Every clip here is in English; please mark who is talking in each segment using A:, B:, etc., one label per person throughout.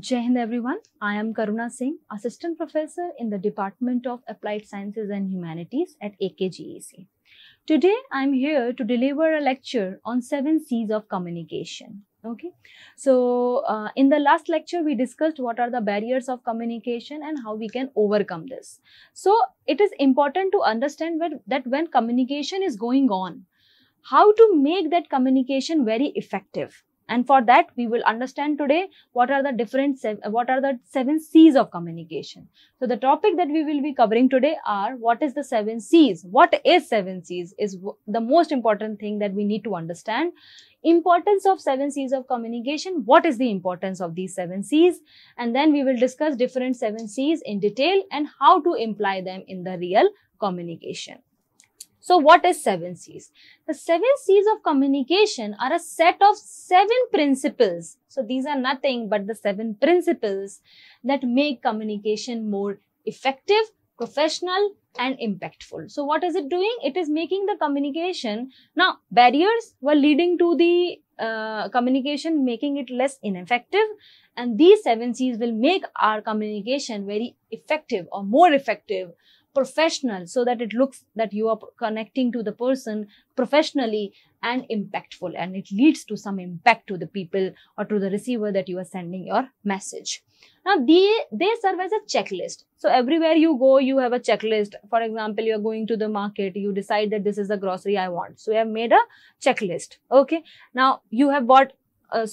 A: Jai Hind everyone. I am Karuna Singh, Assistant Professor in the Department of Applied Sciences and Humanities at AKGEC. Today I am here to deliver a lecture on 7 C's of communication. Okay, so in the last lecture we discussed what are the barriers of communication and how we can overcome this. So it is important to understand that when communication is going on, how to make that communication very effective. And for that, we will understand today what are the 7 C's of communication. So the topic that we will be covering today are what is the 7 C's. What is 7 C's is the most important thing that we need to understand. Importance of 7 C's of communication. What is the importance of these 7 C's? And then we will discuss different 7 C's in detail and how to imply them in the real communication. So what is 7 C's? The 7 C's of communication are a set of 7 principles. So these are nothing but the 7 principles that make communication more effective, professional and impactful. So what is it doing? It is making the communication. Now barriers were leading to the communication, making it less ineffective, and these 7 C's will make our communication very effective or more effective, professional, so that it looks that you are connecting to the person professionally and impactful, and it leads to some impact to the people or to the receiver that you are sending your message. Now they serve as a checklist. So everywhere you go, you have a checklist. For example, you are going to the market, you decide that this is the grocery I want. So you have made a checklist. Okay. Now you have bought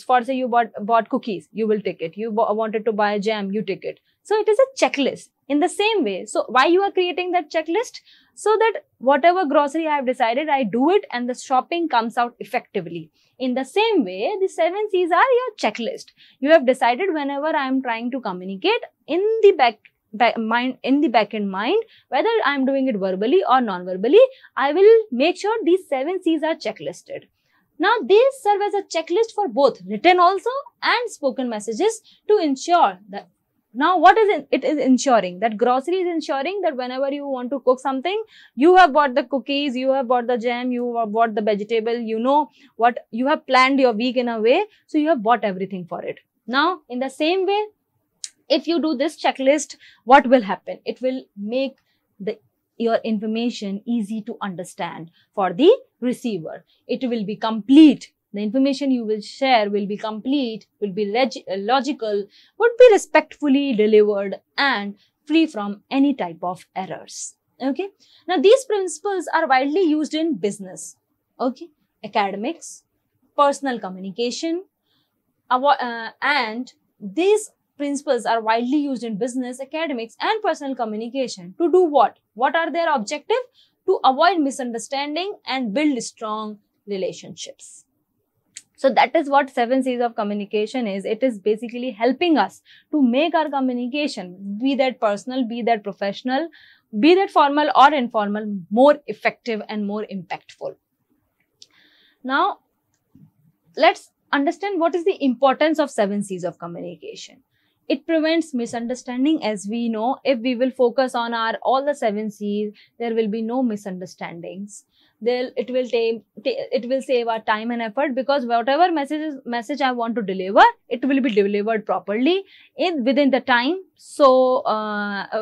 A: for say you bought cookies, you will take it. You wanted to buy jam, you take it. So it is a checklist. In the same way, so why you are creating that checklist? So that whatever grocery I have decided, I do it and the shopping comes out effectively. In the same way, the 7 C's are your checklist. You have decided whenever I am trying to communicate in the back end mind, whether I am doing it verbally or non-verbally, I will make sure these 7 C's are checklisted. Now, these serve as a checklist for both written also and spoken messages to ensure that. Now, what is it? It is ensuring that grocery is ensuring that whenever you want to cook something, you have bought the cookies, you have bought the jam, you have bought the vegetable, you know what, you have planned your week in a way, so you have bought everything for it. Now, in the same way, if you do this checklist, what will happen? It will make your information easy to understand for the receiver. It will be complete. The information you will share will be complete, will be logical, would be respectfully delivered and free from any type of errors. Okay. Now, these principles are widely used in business, okay, academics, personal communication, and these principles are widely used in business, academics and personal communication to do what? What are their objective? To avoid misunderstanding and build strong relationships. So that is what 7 C's of communication is. It is basically helping us to make our communication, be that personal, be that professional, be that formal or informal, more effective and more impactful. Now, let's understand what is the importance of 7 C's of communication. It prevents misunderstanding. As we know, if we will focus on all the 7 C's, there will be no misunderstandings. It will save our time and effort, because whatever message I want to deliver, it will be delivered properly within the time. So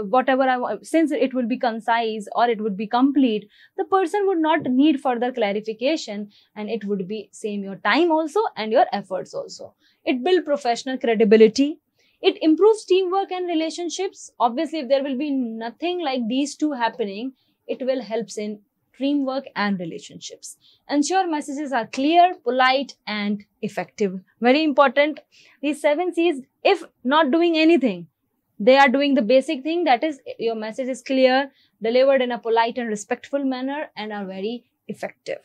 A: whatever I want, since it will be concise or it would be complete, the person would not need further clarification, and it would be save your time also and your efforts also. It builds professional credibility. It improves teamwork and relationships. Obviously, if there will be nothing like these two happening, it will help in teamwork and relationships. Ensure messages are clear, polite and effective. Very important. These 7 C's, if not doing anything, they are doing the basic thing, that is your message is clear, delivered in a polite and respectful manner and are very effective.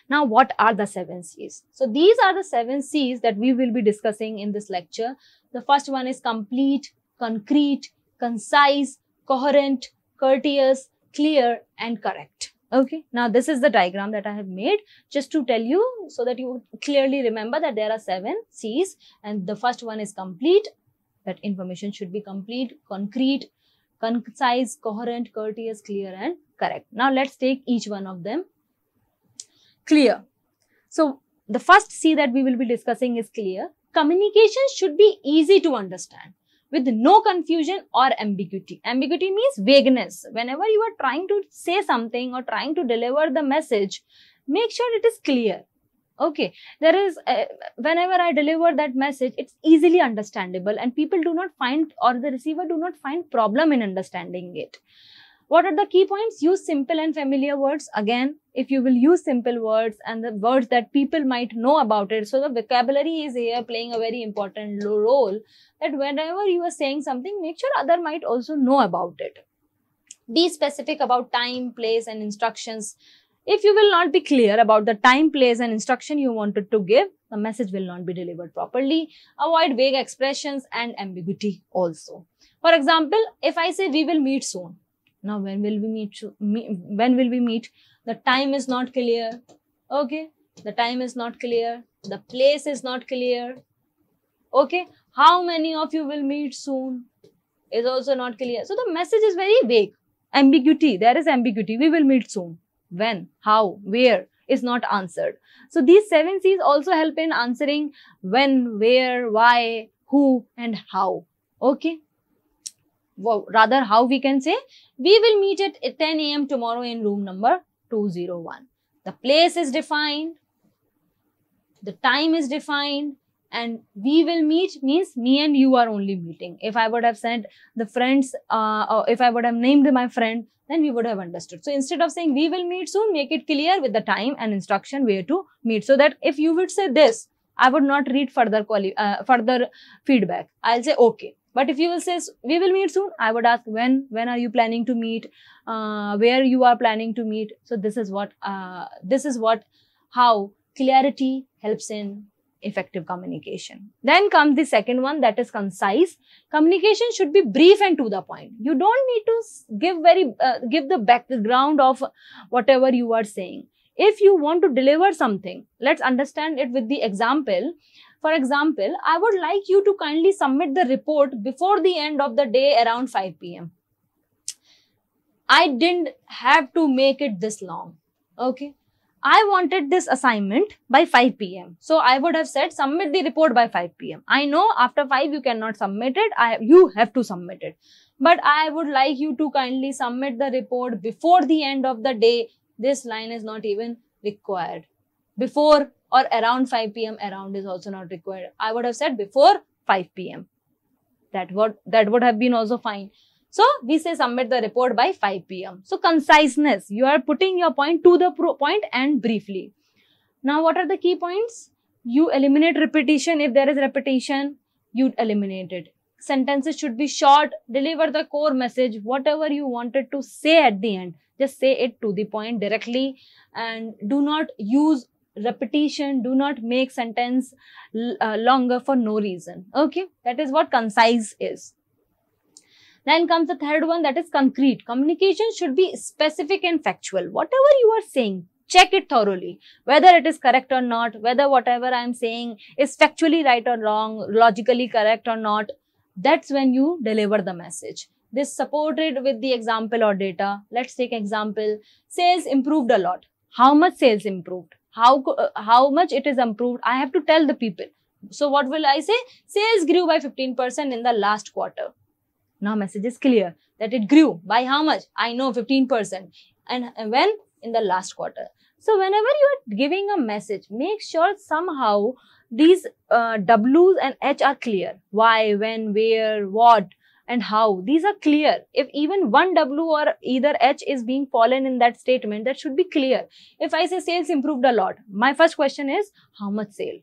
A: Now, what are the 7 C's? So these are the 7 C's that we will be discussing in this lecture. The first one is complete, concrete, concise, coherent, courteous, clear and correct. Okay. Now, this is the diagram that I have made just to tell you so that you clearly remember that there are 7 C's, and the first one is complete. That information should be complete, concrete, concise, coherent, courteous, clear and correct. Now, let's take each one of them. Clear. So, the first C that we will be discussing is clear. Communication should be easy to understand with no confusion or ambiguity. Ambiguity means vagueness. Whenever you are trying to say something or trying to deliver the message, make sure it is clear. Okay, there is, whenever I deliver that message, it's easily understandable and people do not find, or the receiver do not find problem in understanding it. What are the key points? Use simple and familiar words. Again, if you will use simple words and the words that people might know about it. So the vocabulary is here playing a very important role, that whenever you are saying something, make sure other might also know about it. Be specific about time, place and instructions. If you will not be clear about the time, place and instruction you wanted to give, the message will not be delivered properly. Avoid vague expressions and ambiguity also. For example, if I say we will meet soon. Now, when will we meet? When will we meet? The time is not clear. Okay, the time is not clear. The place is not clear. Okay, how many of you will meet soon is also not clear. So the message is very vague. Ambiguity, there is ambiguity. We will meet soon. When, how, where is not answered. So these 7 C's also help in answering when, where, why, who and how. Okay. Well, rather how we can say, we will meet at 10 a.m. tomorrow in room number 201. The place is defined, the time is defined, and we will meet means me and you are only meeting. If I would have said the friends, or if I would have named my friend, then we would have understood. So instead of saying we will meet soon, make it clear with the time and instruction where to meet. So that if you would say this, I would not read further feedback. I'll say okay. But if you will say we will meet soon, I would ask when are you planning to meet, where you are planning to meet. So this is what how clarity helps in effective communication. Then comes the second one, that is concise. Communication should be brief and to the point. You don't need to give the background of whatever you are saying. If you want to deliver something, let's understand it with the example. For example, I would like you to kindly submit the report before the end of the day around 5 p.m. I didn't have to make it this long. Okay. I wanted this assignment by 5 p.m. So I would have said submit the report by 5 p.m. I know after 5 you cannot submit it. You have to submit it. But I would like you to kindly submit the report before the end of the day. This line is not even required. Before or around 5 p.m. around is also not required. I would have said before 5 p.m. That would have been also fine. So we say submit the report by 5 p.m. So conciseness, you are putting your point to the point and briefly. Now what are the key points? You eliminate repetition. If there is repetition, you eliminate it. Sentences should be short. Deliver the core message. Whatever you wanted to say at the end, just say it to the point directly, and do not use repetition. Do not make sentence longer for no reason. Okay, that is what concise is. Then comes the third one, that is concrete. Communication should be specific and factual. Whatever you are saying, check it thoroughly, whether it is correct or not, whether whatever I am saying is factually right or wrong, logically correct or not. That's when you deliver the message. This supported with the example or data. Let's take example. Sales improved a lot. How much sales improved? How much it is improved? I have to tell the people. So what will I say? Sales grew by 15% in the last quarter. Now message is clear that it grew by how much? I know 15%. And when? In the last quarter. So whenever you are giving a message, make sure somehow these W's and H are clear. Why, when, where, what and how. These are clear. If even one W or either H is being fallen in that statement, that should be clear. If I say sales improved a lot, my first question is how much sale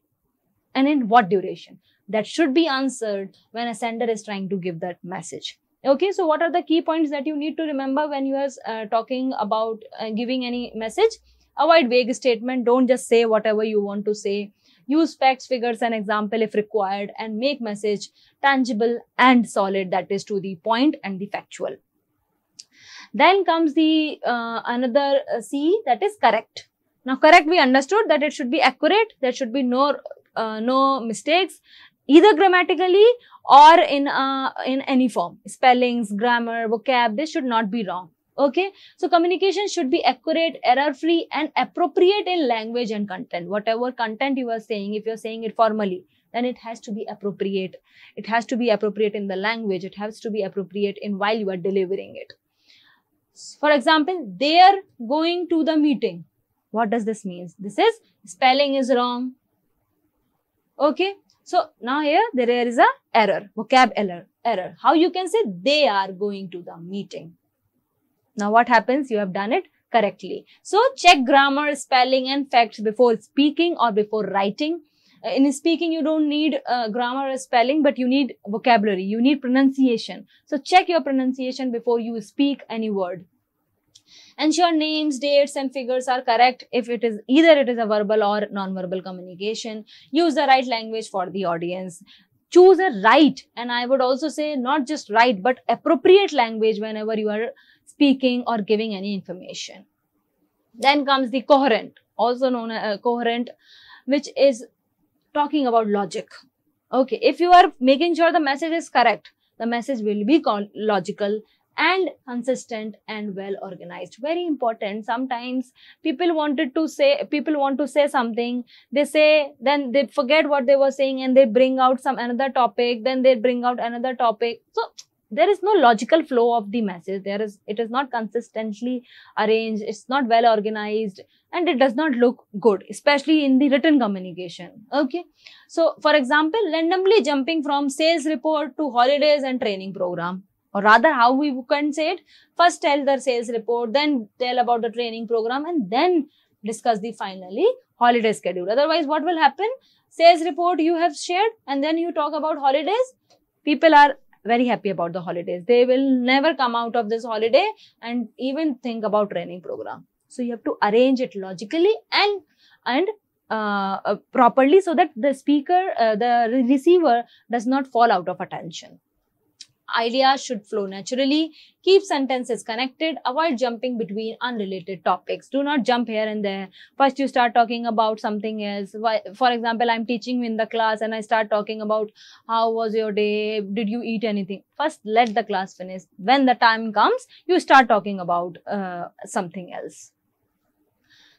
A: and in what duration? That should be answered when a sender is trying to give that message. Okay, so what are the key points that you need to remember when you are talking about giving any message? Avoid vague statement. Don't just say whatever you want to say. Use facts, figures and example if required, and make message tangible and solid, that is to the point and the factual. Then comes the another C, that is correct. Now correct, we understood that it should be accurate. There should be no mistakes, either grammatically or in any form. Spellings, grammar, vocab, this should not be wrong. Okay, so communication should be accurate, error-free and appropriate in language and content. Whatever content you are saying, if you are saying it formally, then it has to be appropriate. It has to be appropriate in the language. It has to be appropriate in while you are delivering it. For example, they are going to the meeting. What does this mean? This is spelling is wrong. Okay. So now here there is a error, vocab error. How you can say they are going to the meeting? Now what happens? You have done it correctly. So check grammar, spelling and facts before speaking or before writing. In speaking, you don't need grammar or spelling, but you need vocabulary. You need pronunciation. So check your pronunciation before you speak any word. Ensure names, dates and figures are correct if it is either it is a verbal or non-verbal communication. Use the right language for the audience. Choose a right, and I would also say not just right but appropriate language whenever you are speaking or giving any information. Then comes the coherent, also known as coherent, which is talking about logic. Okay, if you are making sure the message is correct, the message will be logical and consistent and well organized. Very important. Sometimes people want to say something, they say, then they forget what they were saying and they bring out some another topic, then they bring out another topic. So there is no logical flow of the message. It is not consistently arranged, it's not well organized, and it does not look good, especially in the written communication. Okay. So for example, randomly jumping from sales report to holidays and training program. Or rather, how we can say it, first tell the sales report, then tell about the training program, and then discuss the finally holiday schedule. Otherwise, what will happen? Sales report you have shared and then you talk about holidays. People are very happy about the holidays. They will never come out of this holiday and even think about training program. So you have to arrange it logically and properly so that the speaker, the receiver does not fall out of attention. Ideas should flow naturally. Keep sentences connected. Avoid jumping between unrelated topics. Do not jump here and there. First, you start talking about something else. For example, I'm teaching in the class and I start talking about how was your day? Did you eat anything? First, let the class finish. When the time comes, you start talking about something else.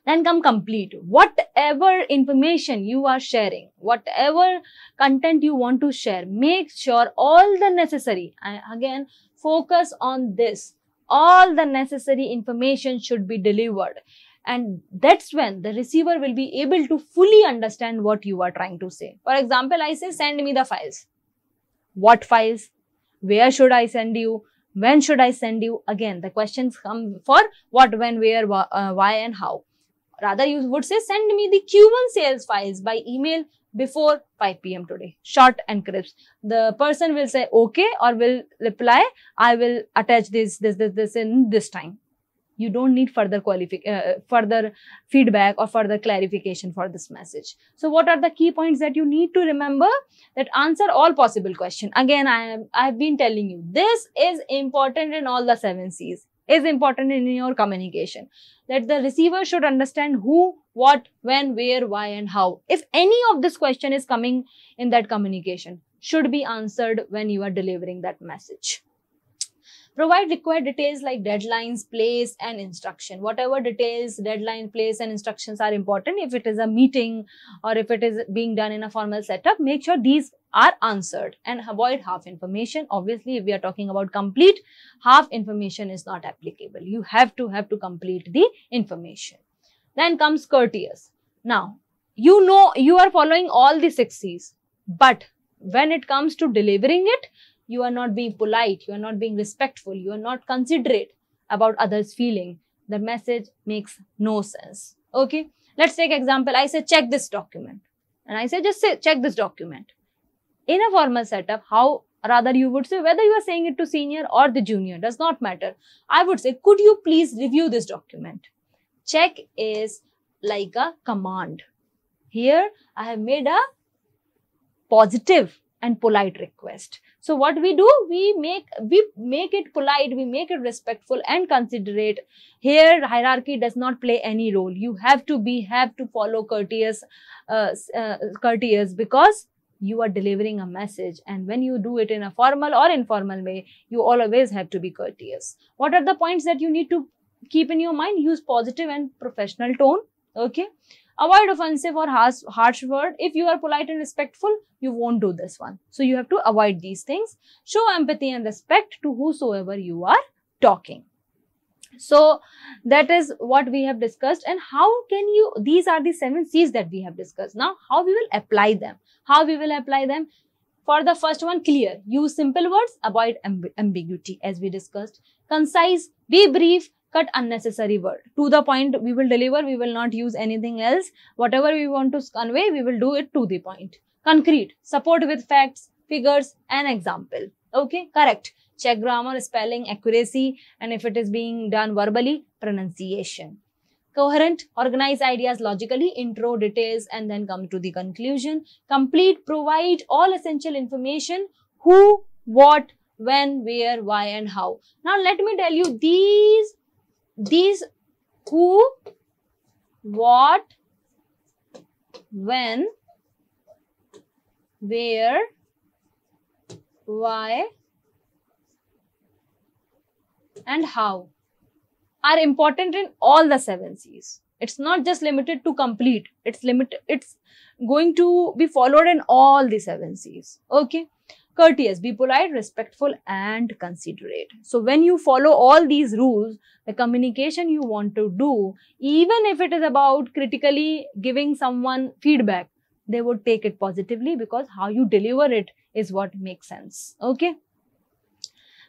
A: Then come complete. Whatever information you are sharing, whatever content you want to share, make sure all the necessary, again, focus on this, all the necessary information should be delivered. And that's when the receiver will be able to fully understand what you are trying to say. For example, I say, send me the files. What files? Where should I send you? When should I send you? Again, the questions come for what, when, where, why and how. Rather, you would say, send me the Q1 sales files by email before 5 p.m. today. Short and crisp. The person will say, okay, or will reply, I will attach this in this time. You don't need further feedback or further clarification for this message. So what are the key points that you need to remember? That answer all possible questions. Again, I have been telling you, this is important in all the 7 C's. Is important in your communication, that the receiver should understand who, what, when, where, why and how. If any of this question is coming in that communication, should be answered when you are delivering that message. Provide required details like deadlines, place and instruction. Whatever details, deadline, place and instructions are important. If it is a meeting or if it is being done in a formal setup, make sure these are answered and avoid half information. Obviously, if we are talking about complete, half information is not applicable. You have to complete the information. Then comes courteous. Now, you know you are following all the 6 C's, but when it comes to delivering it, you are not being polite, you are not being respectful, you are not considerate about others' feeling. The message makes no sense. Okay, let's take example. I say, check this document. And I say, just say, check this document. In a formal setup, how rather you would say, whether you are saying it to senior or the junior, does not matter. I would say, could you please review this document? Check is like a command. Here, I have made a positive and polite request. So what we do, we make it polite, we make it respectful and considerate. Here, hierarchy does not play any role. You have to follow courteous because you are delivering a message, and when you do it in a formal or informal way, you always have to be courteous. What are the points that you need to keep in your mind? Use positive and professional tone. Okay. Avoid offensive or harsh word. If you are polite and respectful, you won't do this one. So you have to avoid these things. Show empathy and respect to whosoever you are talking. So that is what we have discussed. And how can you, these are the 7 C's that we have discussed. Now, how we will apply them? How we will apply them? For the first one, clear. Use simple words, avoid ambiguity as we discussed. Concise, be brief, cut unnecessary word. To the point we will deliver, we will not use anything else. Whatever we want to convey, we will do it to the point. Concrete, support with facts, figures and example. Okay, correct. Check grammar, spelling, accuracy, and if it is being done verbally, pronunciation. Coherent, organize ideas logically, intro, details, and then come to the conclusion. Complete, provide all essential information, who, what, when, where, why, and how. Now, let me tell you these who, what, when, where, why, and how are important in all the 7 C's. It's not just limited to complete. It's going to be followed in all the 7 C's. Okay. Courteous, be polite, respectful, and considerate. So when you follow all these rules, the communication you want to do, even if it is about critically giving someone feedback, they would take it positively because how you deliver it is what makes sense. Okay.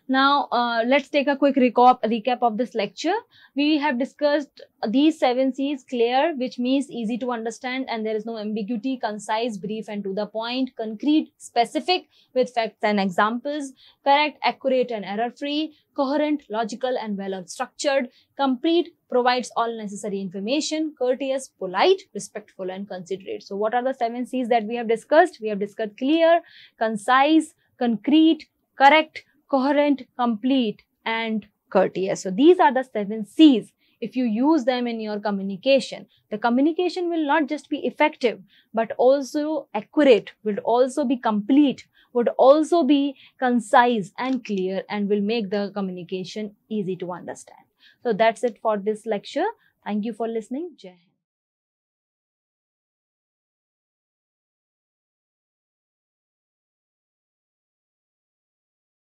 A: Now, let's take a quick recap of this lecture. We have discussed these 7 C's: clear, which means easy to understand and there is no ambiguity; concise, brief and to the point; concrete, specific with facts and examples; correct, accurate and error-free; coherent, logical and well-structured; complete, provides all necessary information; courteous, polite, respectful and considerate. So, what are the 7 C's that we have discussed? We have discussed clear, concise, concrete, correct, coherent, complete and courteous. So these are the 7 C's. If you use them in your communication, the communication will not just be effective, but also accurate, will also be complete, would also be concise and clear and will make the communication easy to understand. So that's it for this lecture. Thank you for listening. Jai Hind.